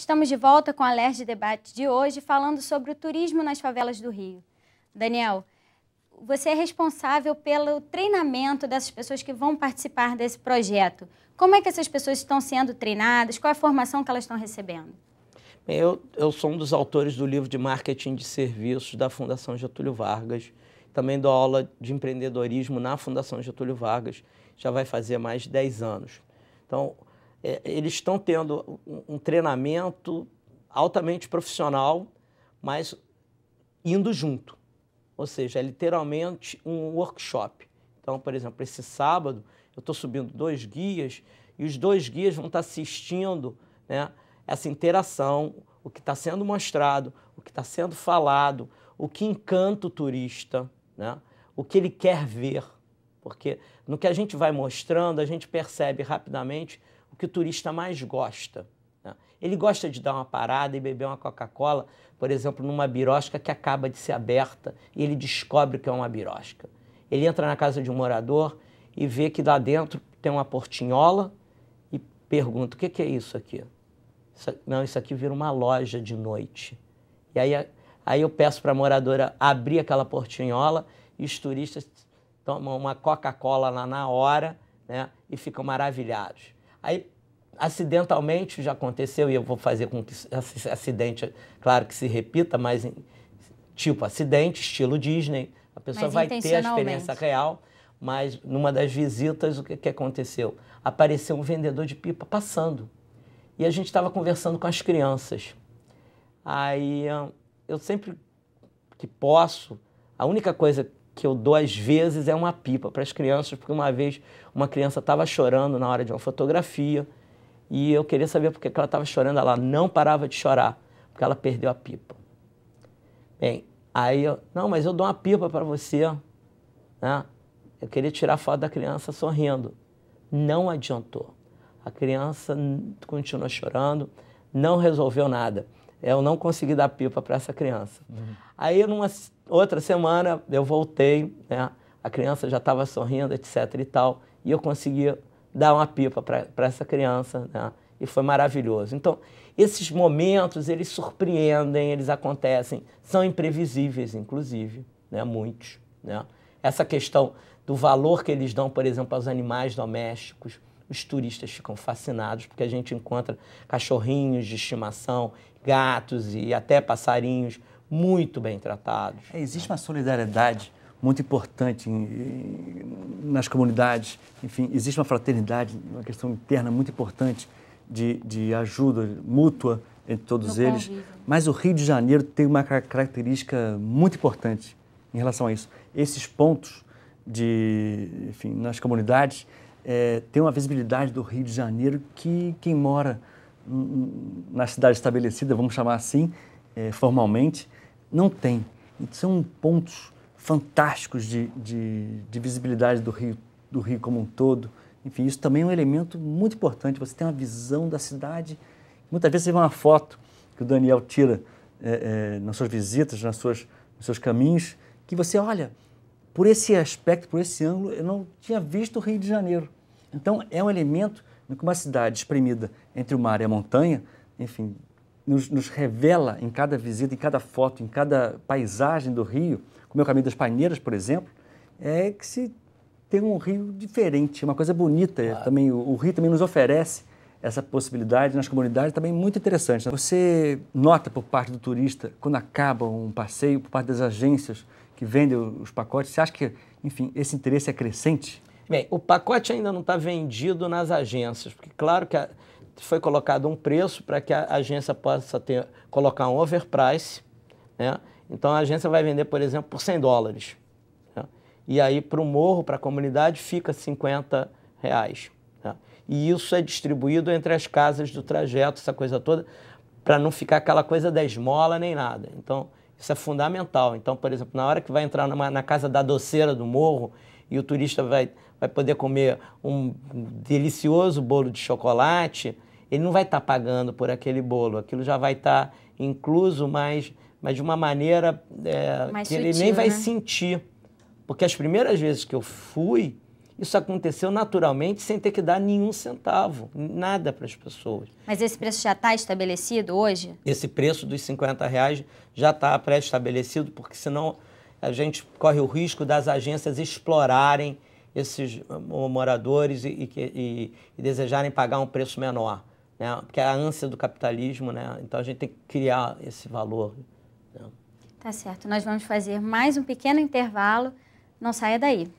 Estamos de volta com o Alerj Debate de hoje, falando sobre o turismo nas favelas do Rio. Daniel, você é responsável pelo treinamento dessas pessoas que vão participar desse projeto. Como é que essas pessoas estão sendo treinadas? Qual é a formação que elas estão recebendo? Eu sou um dos autores do livro de marketing de serviços da Fundação Getúlio Vargas. Também dou aula de empreendedorismo na Fundação Getúlio Vargas. Já vai fazer mais de 10 anos. Então, eles estão tendo um treinamento altamente profissional, mas indo junto. Ou seja, é literalmente um workshop. Então, por exemplo, esse sábado eu estou subindo 2 guias e os 2 guias vão estar assistindo, né, essa interação, o que está sendo mostrado, o que está sendo falado, o que encanta o turista, né, o que ele quer ver. Porque no que a gente vai mostrando, a gente percebe rapidamente o que o turista mais gosta, né? Ele gosta de dar uma parada e beber uma Coca-Cola, por exemplo, numa birosca que acaba de ser aberta e ele descobre que é uma birosca. Ele entra na casa de um morador e vê que lá dentro tem uma portinhola e pergunta: o que é isso aqui? Não, isso aqui vira uma loja de noite. E aí eu peço para a moradora abrir aquela portinhola e os turistas tomam uma Coca-Cola lá na hora, né, e ficam maravilhados. Aí, acidentalmente, já aconteceu, e eu vou fazer com que esse acidente, claro que se repita, mas tipo acidente, estilo Disney, a pessoa vai ter a experiência real, mas numa das visitas, o que aconteceu? Apareceu um vendedor de pipa passando, e a gente estava conversando com as crianças. Aí, eu sempre que posso, a única coisa que eu dou às vezes é uma pipa para as crianças, porque uma vez uma criança estava chorando na hora de uma fotografia e eu queria saber por que ela estava chorando. Ela não parava de chorar, porque ela perdeu a pipa. Bem, aí não, mas eu dou uma pipa para você, né? Eu queria tirar foto da criança sorrindo. Não adiantou. A criança continuou chorando, não resolveu nada. Eu não consegui dar pipa para essa criança. Aí, numa outra semana, eu voltei, né? A criança já estava sorrindo, etc. e tal, e eu consegui dar uma pipa para essa criança, né? E foi maravilhoso. Então, esses momentos, eles surpreendem, eles acontecem, são imprevisíveis, inclusive, né? Muitos, né? Essa questão do valor que eles dão, por exemplo, aos animais domésticos, os turistas ficam fascinados, porque a gente encontra cachorrinhos de estimação, gatos e até passarinhos muito bem tratados. Existe uma solidariedade muito importante nas comunidades, enfim, existe uma fraternidade, uma questão interna muito importante de ajuda mútua entre todos eles. Mas o Rio de Janeiro tem uma característica muito importante em relação a isso. Esses pontos enfim, nas comunidades tem uma visibilidade do Rio de Janeiro que quem mora na cidade estabelecida, vamos chamar assim, formalmente, não tem. São pontos fantásticos de visibilidade do Rio como um todo. Enfim, isso também é um elemento muito importante. Você tem uma visão da cidade. Muitas vezes você vê uma foto que o Daniel tira nas suas visitas, nos seus caminhos, que você olha, por esse aspecto, por esse ângulo, eu não tinha visto o Rio de Janeiro. Então, é um elemento que uma cidade espremida entre o mar e a montanha, enfim, nos revela em cada visita, em cada foto, em cada paisagem do Rio, como é o Caminho das Paineiras, por exemplo, que se tem um Rio diferente, uma coisa bonita. Claro. Também, o Rio também nos oferece essa possibilidade nas comunidades, também muito interessante. Você nota por parte do turista, quando acaba um passeio, por parte das agências que vendem os pacotes, você acha que, enfim, esse interesse é crescente? Bem, o pacote ainda não está vendido nas agências, porque claro que foi colocado um preço para que a agência possa colocar um overprice, né? Então a agência vai vender, por exemplo, por $100. Né? E aí para o morro, para a comunidade, fica R$50. Né? E isso é distribuído entre as casas do trajeto, essa coisa toda, para não ficar aquela coisa da esmola nem nada. Então, isso é fundamental. Então, por exemplo, na hora que vai entrar na casa da doceira do morro e o turista vai poder comer um delicioso bolo de chocolate, ele não vai estar pagando por aquele bolo. Aquilo já vai estar incluso, mas de uma maneira que sutil, ele nem vai sentir. Porque as primeiras vezes que eu fui, Isso aconteceu naturalmente, sem ter que dar nenhum centavo, nada para as pessoas. Mas esse preço já está estabelecido hoje? Esse preço dos R$50 já está pré-estabelecido, porque senão a gente corre o risco das agências explorarem esses moradores e desejarem pagar um preço menor, né? Porque é a ânsia do capitalismo, né? Então a gente tem que criar esse valor. Né? Tá certo. Nós vamos fazer mais um pequeno intervalo. Não saia daí.